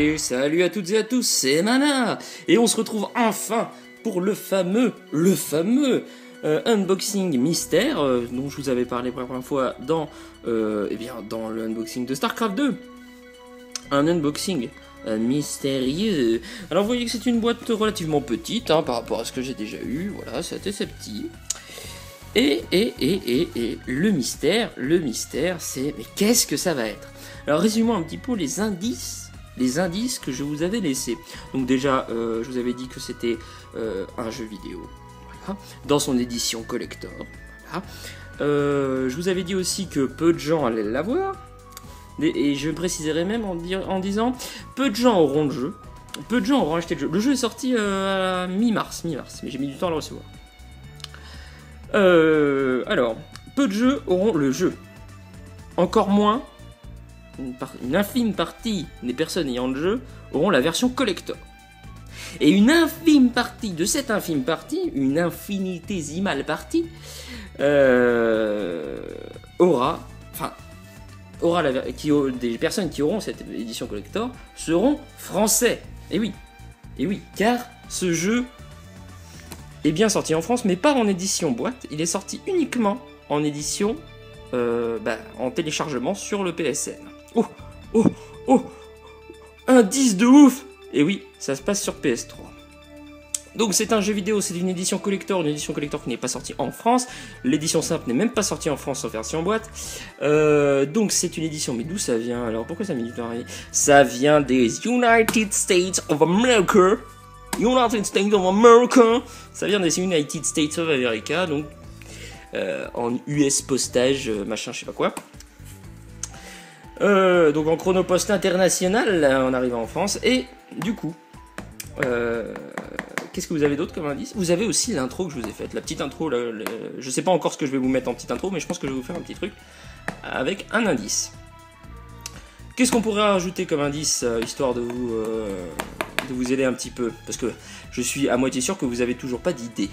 Et salut à toutes et à tous, c'est Mana. Et on se retrouve enfin pour le fameux unboxing mystère dont je vous avais parlé pour la première fois dans le unboxing de StarCraft 2. Un unboxing mystérieux. Alors vous voyez que c'est une boîte relativement petite par rapport à ce que j'ai déjà eu. Voilà, c'est assez petit. Et le mystère, c'est mais qu'est-ce que ça va être? Alors résumons un petit peu les indices que je vous avais laissés. Donc déjà, je vous avais dit que c'était un jeu vidéo, voilà, dans son édition collector. Voilà. Je vous avais dit aussi que peu de gens allaient l'avoir. Et je préciserai même en disant peu de gens auront le jeu, peu de gens auront acheté le jeu. Le jeu est sorti à mi-mars, mais j'ai mis du temps à le recevoir. Alors, peu de jeux auront le jeu. Encore moins, une infime partie des personnes ayant le jeu auront la version collector. Et une infime partie de cette infime partie, une infinitésimale partie, des personnes qui auront cette édition collector seront français. Et oui, car ce jeu est bien sorti en France, mais pas en édition boîte. Il est sorti uniquement en édition en téléchargement sur le PSN. Oh, indice de ouf. Et oui, ça se passe sur PS3. Donc c'est un jeu vidéo, c'est une édition collector qui n'est pas sortie en France. L'édition simple n'est même pas sortie en France en version boîte. Donc c'est une édition, mais d'où ça vient? Alors pourquoi ça met du temps à arriver? Ça vient des United States of America. Ça vient des United States of America, donc en US postage, machin, je sais pas quoi. Donc en chronopost international, en arrivant en France, et du coup, qu'est-ce que vous avez d'autre comme indice? Vous avez aussi l'intro que je vous ai faite, la petite intro, je sais pas encore ce que je vais vous mettre en petite intro, mais je pense que je vais vous faire un petit truc avec un indice. Qu'est-ce qu'on pourrait rajouter comme indice, histoire de vous aider un petit peu? Parce que je suis à moitié sûr que vous avez toujours pas d'idée.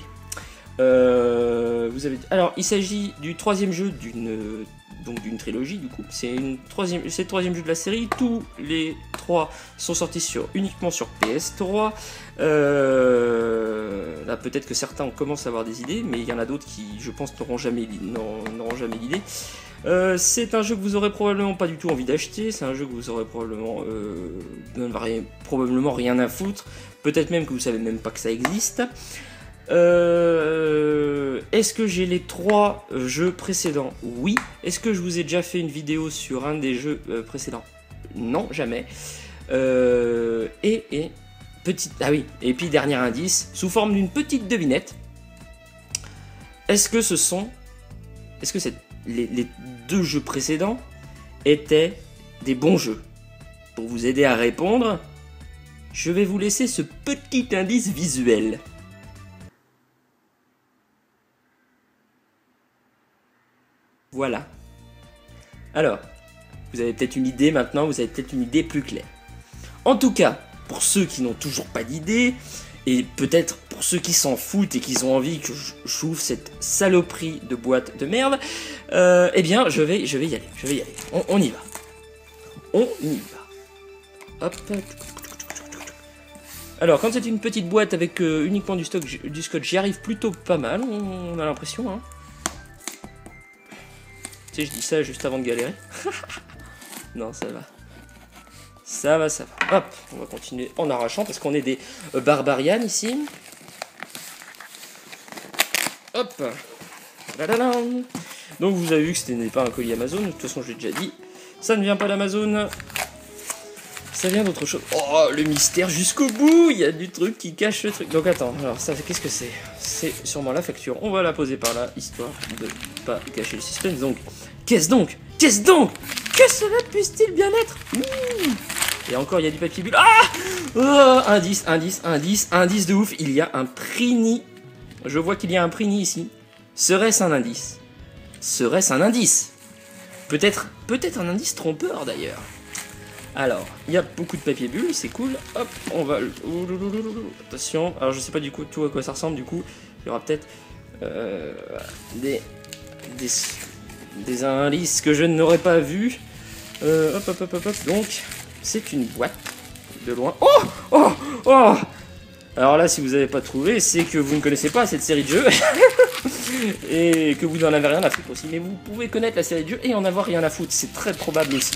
Alors, il s'agit du troisième jeu d'une trilogie, du coup. C'est le troisième jeu de la série. Tous les trois sont sortis uniquement sur PS3. Là, peut-être que certains commencent à avoir des idées, mais il y en a d'autres qui, je pense, n'auront jamais l'idée. C'est un jeu que vous aurez probablement pas du tout envie d'acheter. C'est un jeu que vous aurez probablement rien à foutre. Peut-être même que vous savez même pas que ça existe. Est-ce que j'ai les 3 jeux précédents? Oui. Est-ce que je vous ai déjà fait une vidéo sur un des jeux précédents? Non, jamais. Et puis dernier indice, sous forme d'une petite devinette. Est-ce que les 2 jeux précédents étaient des bons jeux? Pour vous aider à répondre, je vais vous laisser ce petit indice visuel. Voilà. Alors, vous avez peut-être une idée maintenant, vous avez peut-être une idée plus claire. En tout cas, pour ceux qui n'ont toujours pas d'idée, et peut-être pour ceux qui s'en foutent et qui ont envie que j'ouvre cette saloperie de boîte de merde, eh bien, je vais y aller. On y va. Hop. Alors, quand c'est une petite boîte avec uniquement du scotch, j'y arrive plutôt pas mal, on a l'impression, hein. Tu sais, je dis ça juste avant de galérer. Non, ça va. Ça va. Hop, on va continuer en arrachant parce qu'on est des barbarians ici. Hop. Donc vous avez vu que ce n'est pas un colis Amazon. De toute façon, je l'ai déjà dit. Ça ne vient pas d'Amazon. Ça vient d'autre chose. Oh, le mystère jusqu'au bout. Il y a du truc qui cache le truc. Donc attends, alors ça, qu'est-ce que c'est? C'est sûrement la facture. On va la poser par là, histoire de pas gâcher le suspense. Donc, qu'est-ce donc? Que cela puisse-t-il bien être? Et encore, il y a du papier bulle. Indice de ouf. Il y a un Prini. Je vois qu'il y a un Prini ici. Serait-ce un indice? Peut-être un indice trompeur d'ailleurs. Alors, il y a beaucoup de papier bulle, c'est cool. Hop, on va... Attention. Alors, je sais pas du coup tout à quoi ça ressemble. Du coup, il y aura peut-être des indices que je n'aurais pas vus. Hop. Donc, c'est une boîte. de loin. Oh, oh, oh. Alors là, si vous n'avez pas trouvé, c'est que vous ne connaissez pas cette série de jeux et que vous n'en avez rien à foutre aussi. Mais vous pouvez connaître la série de jeux et en avoir rien à foutre, c'est très probable aussi.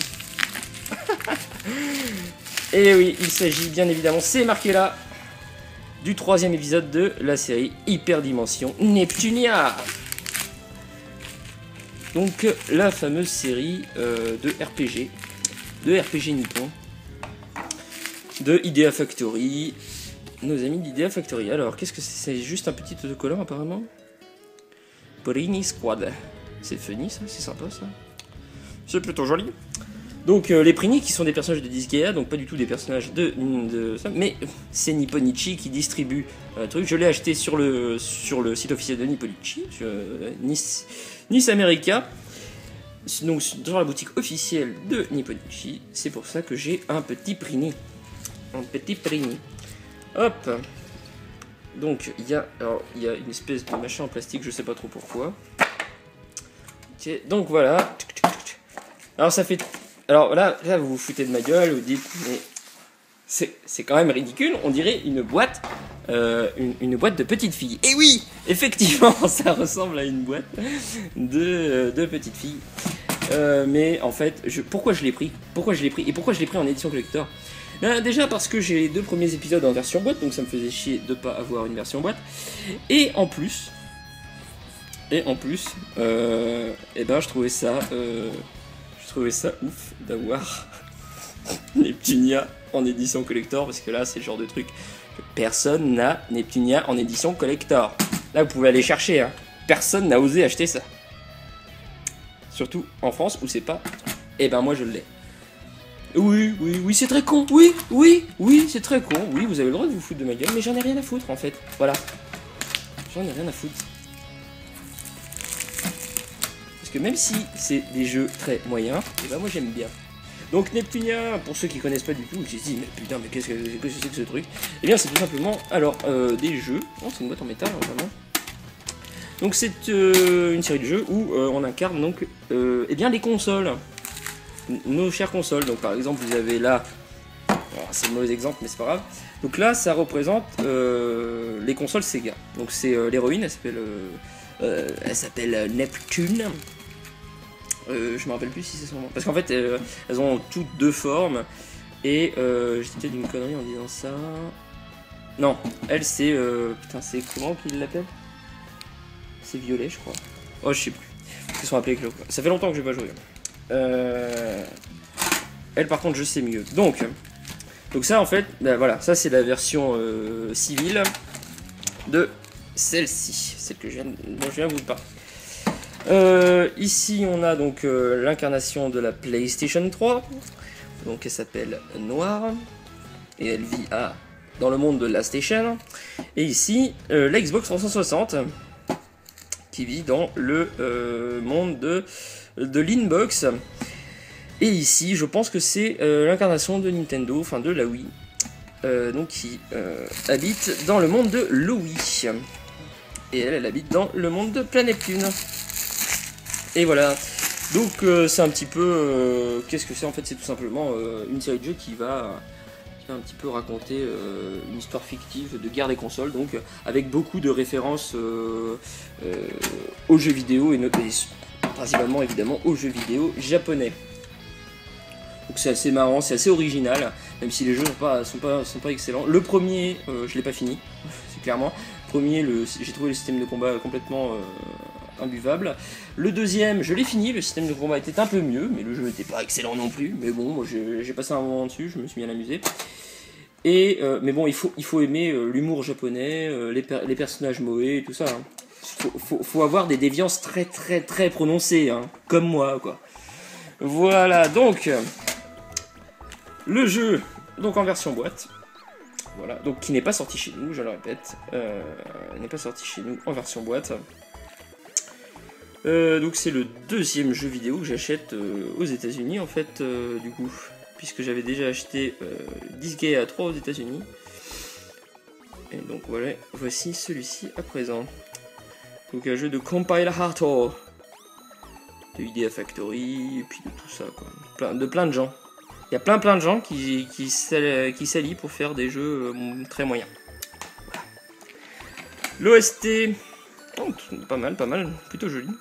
Et oui, il s'agit bien évidemment, c'est marqué là, du 3e épisode de la série Hyperdimension Neptunia. Donc la fameuse série de RPG nippon, de Idea Factory, nos amis d'Idea Factory. Alors qu'est-ce que c'est? C'est juste un petit autocollant apparemment. Prini Squad. C'est funny ça, c'est sympa ça. C'est plutôt joli. Donc les Prini qui sont des personnages de Disgaea, donc pas du tout des personnages de ça, mais c'est Nipponichi qui distribue un truc. Je l'ai acheté sur le site officiel de Nipponichi, sur Nice America, donc dans la boutique officielle de Nipponichi. C'est pour ça que j'ai un petit Prini. Hop. Donc il y a une espèce de machin en plastique, je sais pas trop pourquoi. Okay, donc voilà. Alors ça fait... Alors là vous vous foutez de ma gueule, vous dites, mais c'est quand même ridicule, on dirait une boîte de petites filles. Et oui, effectivement, ça ressemble à une boîte de petites filles. Mais en fait, pourquoi je l'ai pris et pourquoi je l'ai pris en édition collector? Déjà parce que j'ai les 2 premiers épisodes en version boîte, donc ça me faisait chier de pas avoir une version boîte. Et en plus, eh ben je trouvais ça ouf d'avoir Neptunia en édition collector, parce que là c'est le genre de truc que personne n'a Neptunia en édition collector. Là vous pouvez aller chercher, hein. Personne n'a osé acheter ça. Surtout en France où c'est pas. Eh ben moi je l'ai. Oui, c'est très con. Oui, c'est très con. Oui, vous avez le droit de vous foutre de ma gueule, mais j'en ai rien à foutre en fait. Voilà. J'en ai rien à foutre. Parce que même si c'est des jeux très moyens, et ben moi j'aime bien. Donc Neptunia, pour ceux qui connaissent pas du tout, j'ai dit mais putain mais qu'est-ce que c'est que ce truc? Eh bien c'est tout simplement alors des jeux. Oh, c'est une boîte en métal vraiment. Donc c'est une série de jeux où on incarne donc eh bien les consoles. Nos chères consoles. Donc par exemple vous avez là, c'est le mauvais exemple mais c'est pas grave. Donc là ça représente les consoles Sega. Donc c'est l'héroïne, elle s'appelle Neptune. Je me rappelle plus si c'est son nom. Parce qu'en fait elles ont toutes 2 formes. Et j'étais d'une connerie en disant ça. Non, elle c'est putain c'est comment qu'il l'appelle? C'est violet je crois. Oh je sais plus. Ils sont appelés Clock. Ça fait longtemps que j'ai pas joué. Elle par contre je sais mieux. Donc ça en fait, ben voilà, ça c'est la version civile de celle-ci, celle que dont je viens de vous parler. Ici on a donc l'incarnation de la PlayStation 3. Donc elle s'appelle Noire et elle vit dans le monde de la Station. Et ici la Xbox 360 qui vit dans le monde de l'Inbox. Et ici, je pense que c'est l'incarnation de Nintendo, enfin de la Wii, donc qui habite dans le monde de l'Oui. Et elle habite dans le monde de Planète Neptune. Et voilà. Donc c'est un petit peu... qu'est-ce que c'est en fait? C'est tout simplement une série de jeux qui va un petit peu raconter une histoire fictive de guerre des consoles, donc avec beaucoup de références aux jeux vidéo et principalement évidemment aux jeux vidéo japonais. Donc c'est assez marrant, c'est assez original, même si les jeux sont pas excellents. Le premier, je l'ai pas fini, c'est clairement. Premier, j'ai trouvé le système de combat complètement imbuvable. Le deuxième, je l'ai fini, le système de combat était un peu mieux, mais le jeu n'était pas excellent non plus. Mais bon, moi j'ai passé un moment dessus, je me suis bien amusé. Et mais bon, il faut aimer l'humour japonais, les personnages moe et tout ça. Hein. Faut avoir des déviances très prononcées, hein, comme moi quoi. Voilà, donc le jeu donc en version boîte. Voilà, donc qui n'est pas sorti chez nous, je le répète, n'est pas sorti chez nous en version boîte. Donc c'est le 2e jeu vidéo que j'achète aux États-Unis en fait, du coup, puisque j'avais déjà acheté Disgaea 3 aux États-Unis. Et donc voilà, voici celui-ci à présent. Donc un jeu de Compile Heart de Idea Factory et puis de tout ça quoi, de plein de gens. Il y a plein de gens qui s'allient pour faire des jeux très moyens. Voilà. L'OST, oh, pas mal, plutôt joli.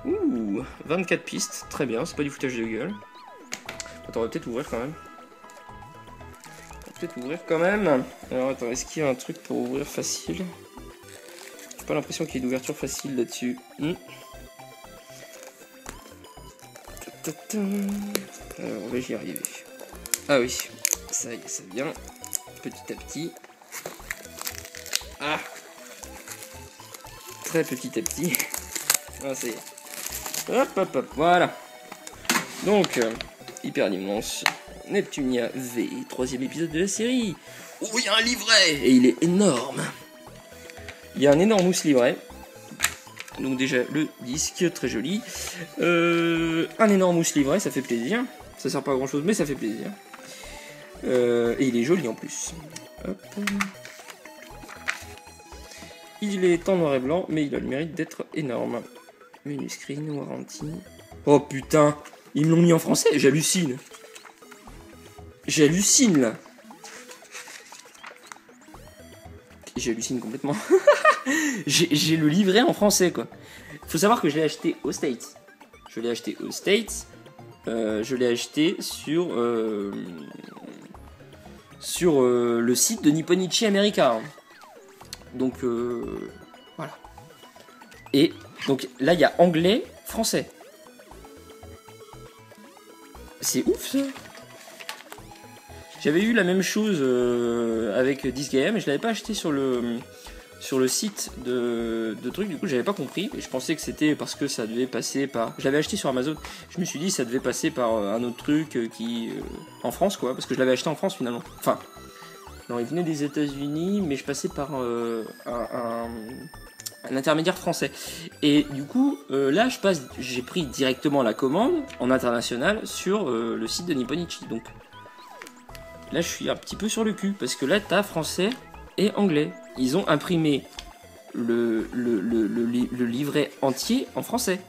Ouh, 24 pistes, très bien, c'est pas du foutage de gueule. Attends, on va peut-être ouvrir quand même. Alors attends, est-ce qu'il y a un truc pour ouvrir facile? J'ai pas l'impression qu'il y ait d'ouverture facile là-dessus. Alors, on va y arriver. Ah oui, ça y est, ça vient petit à petit. Ah, très petit à petit. Ah, ça y est. Hop, voilà. Donc, Hyper Dimension, Neptunia V, 3e épisode de la série. Oh, il y a un livret. Et il est énorme. Il y a un énorme mousse livret. Donc déjà, le disque, très joli. Un énorme mousse livret, ça fait plaisir. Ça sert pas à grand chose, mais ça fait plaisir. Et il est joli en plus. Hop. Il est en noir et blanc, mais il a le mérite d'être énorme. Menu screen, warranty. Oh putain, ils me l'ont mis en français, j'hallucine. J'hallucine là. J'hallucine complètement. J'ai le livret en français quoi. Faut savoir que je l'ai acheté aux States. Je l'ai acheté sur le site de Nipponichi America. Donc voilà. Et donc là il y a anglais, français. C'est ouf ça. J'avais eu la même chose avec Disgaea, mais je l'avais pas acheté sur le site de trucs, du coup j'avais pas compris, et je pensais que c'était parce que ça devait passer par... Je l'avais acheté sur Amazon, je me suis dit ça devait passer par un autre truc en France quoi, parce que je l'avais acheté en France finalement. Enfin, non, il venait des États-Unis, mais je passais par un intermédiaire français. Et du coup, là j'ai pris directement la commande en international sur le site de Nipponichi, donc là je suis un petit peu sur le cul, parce que là t'as français et anglais. Ils ont imprimé le livret entier en français.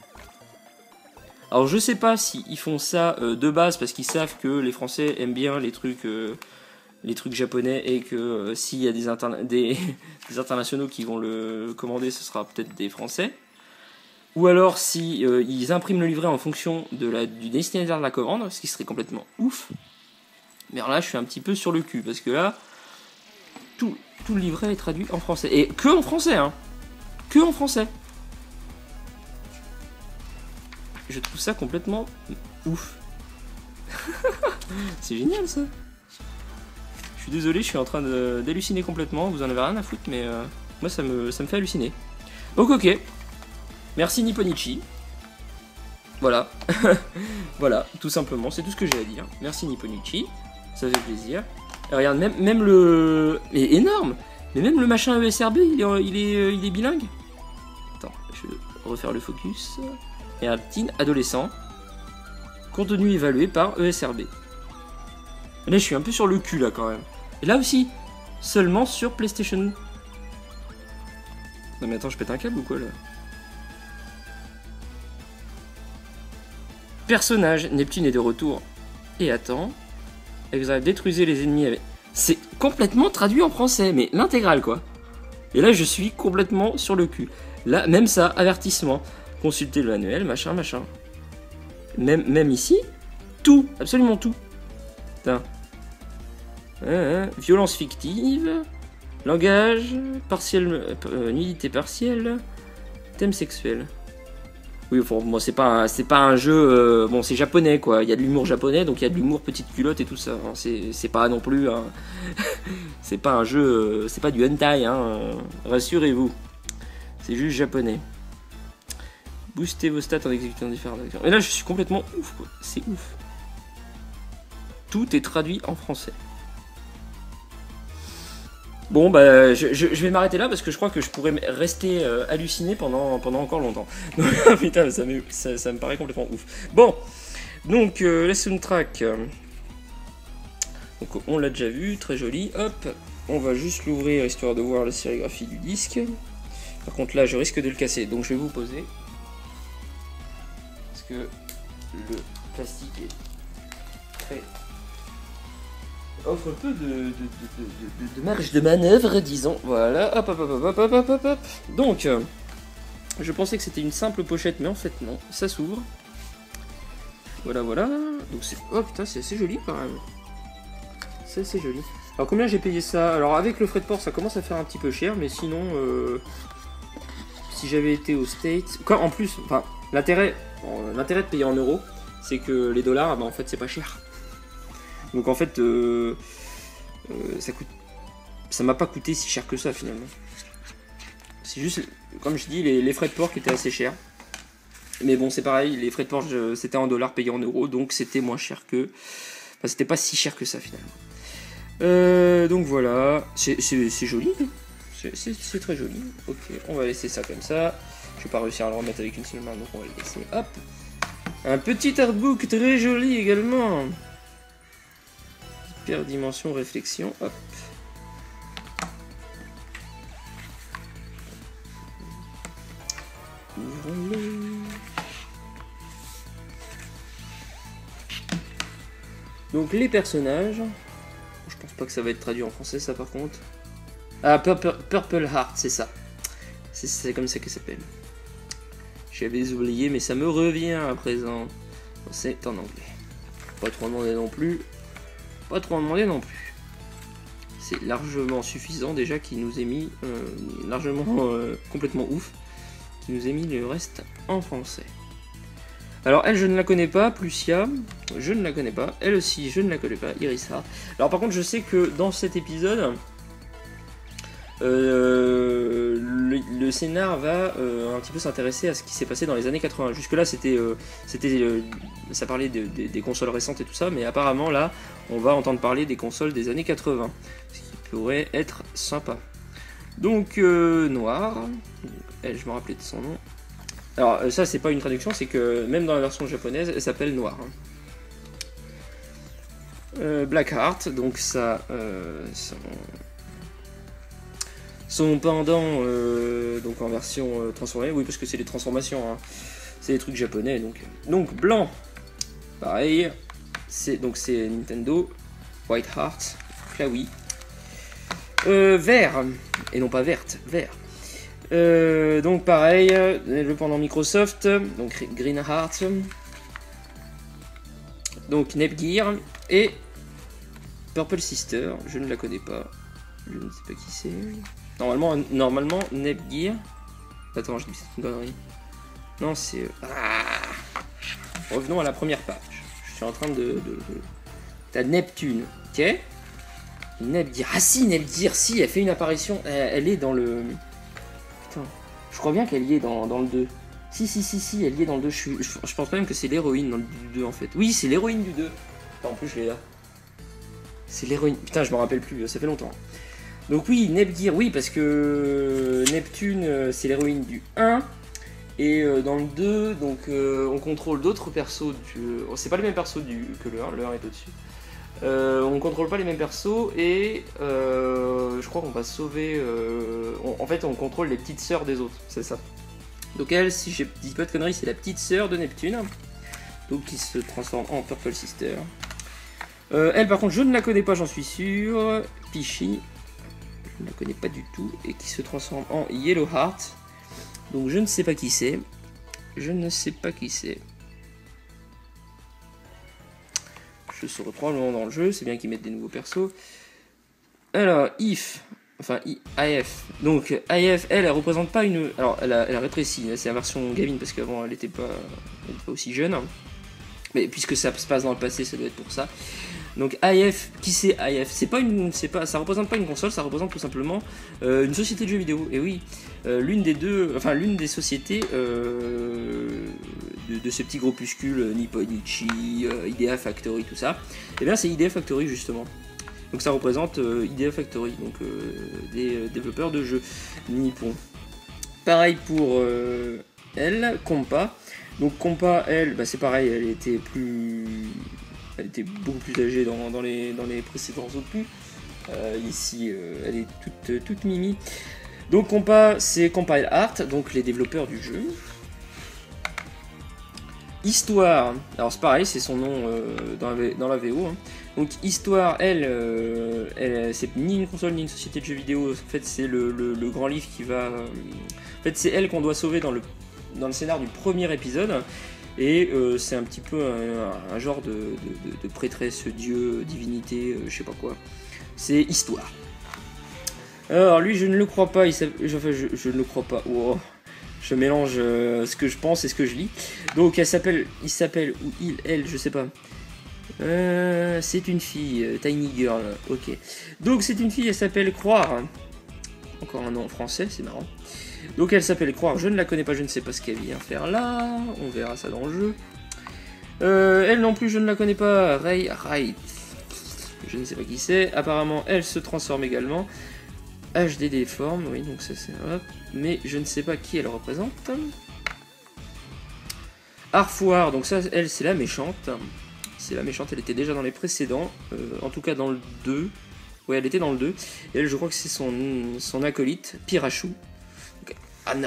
Alors je sais pas s'ils font ça de base parce qu'ils savent que les Français aiment bien les trucs japonais, et que s'il y a des internationaux qui vont le commander, ce sera peut-être des Français. Ou alors si ils impriment le livret en fonction du destinataire de la commande, ce qui serait complètement ouf. Mais alors là je suis un petit peu sur le cul, parce que là tout le livret est traduit en français. Et que en français, hein. Que en français. Je trouve ça complètement ouf. C'est génial ça. Je suis désolé, je suis en train d'halluciner complètement. Vous en avez rien à foutre, mais moi ça me fait halluciner. Donc ok. Merci Nipponichi. Voilà. Voilà, tout simplement, c'est tout ce que j'ai à dire. Merci Nipponichi. Ça fait plaisir. Et regarde, même le... est énorme. Mais même le machin ESRB, il est bilingue. Attends, je vais refaire le focus. Et un teen adolescent. Contenu évalué par ESRB. Et là, je suis un peu sur le cul, là, quand même. Et là aussi, seulement sur PlayStation. Non, mais attends, je pète un câble ou quoi, là? Personnage, Neptune est de retour. Et attends... détruisez les ennemis avec... C'est complètement traduit en français, mais l'intégrale quoi. Et là je suis complètement sur le cul. Là, même ça, avertissement. Consultez le manuel, machin. Même ici, tout, absolument tout. Putain. Violence fictive, langage, nudité partielle, thème sexuel. Oui, bon, moi c'est pas un jeu, bon c'est japonais quoi, il y a de l'humour japonais, donc il y a de l'humour petite culotte et tout ça, hein. C'est pas non plus, hein. C'est pas un jeu, c'est pas du hentai, hein. Rassurez-vous, c'est juste japonais. Boostez vos stats en exécutant différentes actions. Et là je suis complètement ouf quoi, c'est ouf. Tout est traduit en français. Bon bah je vais m'arrêter là parce que je crois que je pourrais rester halluciné pendant encore longtemps. Putain ça me paraît complètement ouf. Bon, donc la soundtrack, donc on l'a déjà vu, très joli. Hop, on va juste l'ouvrir histoire de voir la sérigraphie du disque. Par contre là je risque de le casser, donc je vais vous poser. Parce que le plastique est très offre peu de marge de manœuvre, disons. Voilà, hop, hop, hop, hop, hop, hop, hop, hop. Donc, je pensais que c'était une simple pochette, mais en fait non, ça s'ouvre. Voilà, voilà. Donc c'est... Oh putain, c'est assez joli quand même. C'est assez joli. Alors combien j'ai payé ça? Alors avec le frais de port, ça commence à faire un petit peu cher, mais sinon, si j'avais été aux States... Quand, en plus, enfin, l'intérêt de payer en euros, c'est que les dollars, bah, en fait, c'est pas cher. Donc en fait, ça m'a pas coûté si cher que ça finalement. C'est juste, comme je dis, les frais de port qui étaient assez chers. Mais bon, c'est pareil, les frais de port, c'était en dollars payés en euros, donc c'était moins cher que... Enfin, c'était pas si cher que ça finalement. Donc voilà, c'est joli. C'est très joli. Ok, on va laisser ça comme ça. Je vais pas réussir à le remettre avec une seule main, donc on va le laisser. Hop. Un petit artbook très joli également. Hyperdimension réflexion. Hop. Ouvrons-le. Donc les personnages. Je pense pas que ça va être traduit en français ça par contre. Ah, Purple Heart, c'est ça. C'est comme ça qu'elle s'appelle. J'avais oublié, mais ça me revient à présent. C'est en anglais. Pas trop en demander non plus. Pas trop en demander non plus. C'est largement suffisant déjà qui nous ait mis largement complètement ouf. Qui nous ait mis le reste en français. Alors elle, je ne la connais pas. Lucia, je ne la connais pas. Elle aussi, je ne la connais pas. Irisa. Alors par contre, je sais que dans cet épisode, le scénar va un petit peu s'intéresser à ce qui s'est passé dans les années 80. Jusque là ça parlait des consoles récentes et tout ça, mais apparemment là on va entendre parler des consoles des années 80, ce qui pourrait être sympa. Donc Noir, elle, je me rappelais de son nom. Alors ça c'est pas une traduction, c'est que même dans la version japonaise elle s'appelle Noir. Blackheart, donc ça son pendant donc en version transformée, oui parce que c'est des transformations, hein. C'est des trucs japonais donc blanc, pareil, c'est Nintendo. White Heart, là oui. Vert, et non pas verte, vert. Donc pareil, le pendant Microsoft, donc Green Heart, donc Nepgear et Purple Sister, je ne la connais pas, je ne sais pas qui c'est. Normalement Nepgear. Attends, je dis c'est une connerie. Non, c'est. Revenons à la première page. Je suis en train de... T'as Neptune, ok. Nepgear. Ah si, Nepgear, si, elle fait une apparition. Elle est dans le. Putain. Je crois bien qu'elle y est dans le 2. Si, elle y est dans le 2. Je pense même que c'est l'héroïne dans le 2 en fait. Oui, c'est l'héroïne du 2. Attends, en plus je l'ai là. C'est l'héroïne. Putain, je me rappelle plus, ça fait longtemps. Donc oui, Nepgear, oui, parce que Neptune, c'est l'héroïne du 1. Et dans le 2, donc on contrôle d'autres persos. C'est pas les mêmes persos que le 1, le 1 est au-dessus. On contrôle pas les mêmes persos et je crois qu'on va sauver... en fait, on contrôle les petites sœurs des autres, c'est ça. Donc elle, si je dis pas de conneries, c'est la petite sœur de Neptune. Donc qui se transforme en Purple Sister. Elle, par contre, je ne la connais pas, j'en suis sûr. Pichy. Je ne la connais pas du tout. Et qui se transforme en Yellow Heart. Donc je ne sais pas qui c'est. Je ne sais pas qui c'est. Je serai probablement dans le jeu. C'est bien qu'ils mettent des nouveaux persos. Alors, IF. Enfin, IF. Donc, IF, elle représente pas une... Alors, elle a rétréci. C'est la version gamine parce qu'avant, elle n'était pas aussi jeune. Mais puisque ça se passe dans le passé, ça doit être pour ça. Donc IF, qui c'est IF? Ça représente pas une console, ça représente tout simplement une société de jeux vidéo. Et oui, l'une des sociétés de ce petit groupuscule Nipponichi, Idea Factory, tout ça. Et bien c'est Idea Factory justement. Donc ça représente Idea Factory, donc des développeurs de jeux nippons. Pareil pour elle, Compa. Donc Compa, elle, bah, c'est pareil, elle était beaucoup plus âgée dans les précédents opus. Ici, elle est toute mimi. Donc Compa, c'est Compile Art, donc les développeurs du jeu. Histoire, alors c'est pareil, c'est son nom dans la VO. Hein. Donc Histoire, elle c'est ni une console ni une société de jeux vidéo. En fait, c'est le grand livre qui va. En fait, c'est elle qu'on doit sauver dans le scénar du premier épisode. Et c'est un petit peu un genre de prêtresse, dieu, divinité, je sais pas quoi. C'est Histoire. Alors lui, je ne le crois pas. Enfin, je ne le crois pas. Wow. Je mélange ce que je pense et ce que je lis. Donc il s'appelle, ou elle, je sais pas. C'est une fille, Tiny Girl, ok. Donc c'est une fille, elle s'appelle Croire. Encore un nom en français, c'est marrant. Donc elle s'appelle Croire, je ne la connais pas, je ne sais pas ce qu'elle vient faire là. On verra ça dans le jeu. Elle non plus, je ne la connais pas. Ray Wright. Je ne sais pas qui c'est. Apparemment, elle se transforme également. HD déforme, oui, donc ça c'est... Hop. Mais je ne sais pas qui elle représente. Arfoire, donc ça, elle, c'est la méchante. C'est la méchante, elle était déjà dans les précédents. En tout cas dans le 2. Ouais, elle était dans le 2. Et elle, je crois que c'est son acolyte, Pirachu.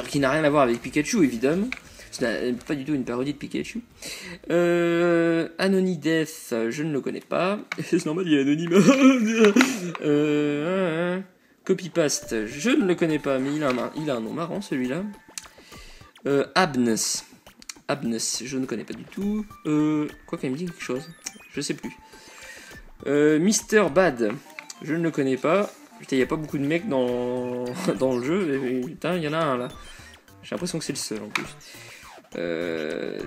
Qui n'a rien à voir avec Pikachu, évidemment. C'est pas du tout une parodie de Pikachu. Anonidef, je ne le connais pas. C'est normal, il est anonyme. Copypaste, je ne le connais pas, mais il a un nom marrant celui-là. Abnes, je ne connais pas du tout. Quoi qu'il me dit quelque chose, je sais plus. Mister Bad, je ne le connais pas. Putain, il n'y a pas beaucoup de mecs dans le jeu. Et, putain, il y en a un là. J'ai l'impression que c'est le seul en plus.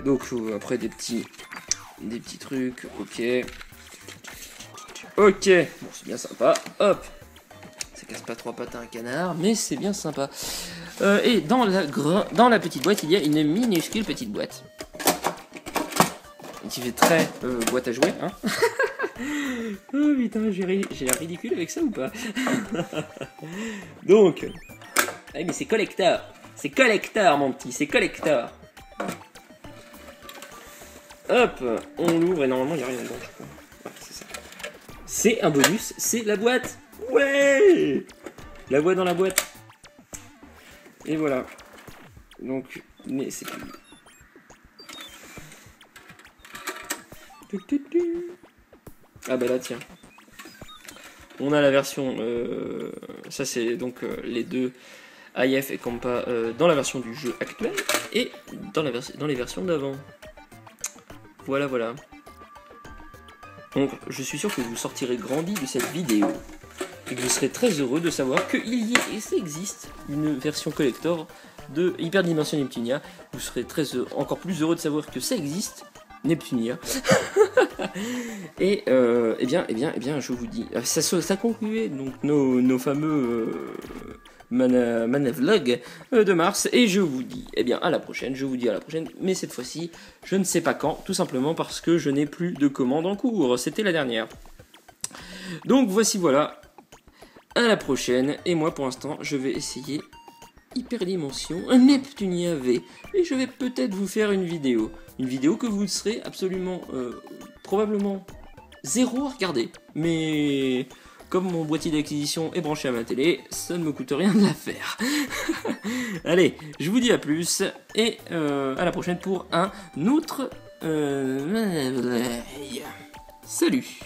Donc après des petits trucs, ok. Ok, bon c'est bien sympa, hop. Ça casse pas 3 pattes à un canard, mais c'est bien sympa. Et dans la petite boîte, il y a une minuscule petite boîte. Qui fait très boîte à jouer, hein. Oh putain, j'ai l'air ridicule avec ça ou pas? Donc, ah, mais c'est collector. C'est collector mon petit, c'est collector. Hop, on l'ouvre et normalement il n'y a rien dedans, je crois. Ouais, c'est ça. C'est un bonus, c'est la boîte. Ouais, la boîte dans la boîte. Et voilà. Donc, mais c'est plus. Ah bah là tiens. On a la version. Ça c'est donc les deux IF et Compa dans la version du jeu actuel et dans les versions d'avant. Voilà, voilà. Donc, je suis sûr que vous sortirez grandi de cette vidéo et que vous serez très heureux de savoir qu'il y a, et ça existe, une version collector de Hyperdimension Neptunia. Vous serez encore plus heureux de savoir que ça existe, Neptunia. Et eh bien, je vous dis, ça concluait donc nos fameux manavlog de mars, et je vous dis eh bien à la prochaine, mais cette fois-ci je ne sais pas quand, tout simplement parce que je n'ai plus de commande en cours, c'était la dernière. Donc voici, voilà, à la prochaine, et moi pour l'instant je vais essayer Hyperdimension Neptunia V, et je vais peut-être vous faire une vidéo que vous serez absolument probablement zéro à regarder, mais comme mon boîtier d'acquisition est branché à ma télé, ça ne me coûte rien de la faire. Allez, je vous dis à plus, et à la prochaine pour un autre... Salut.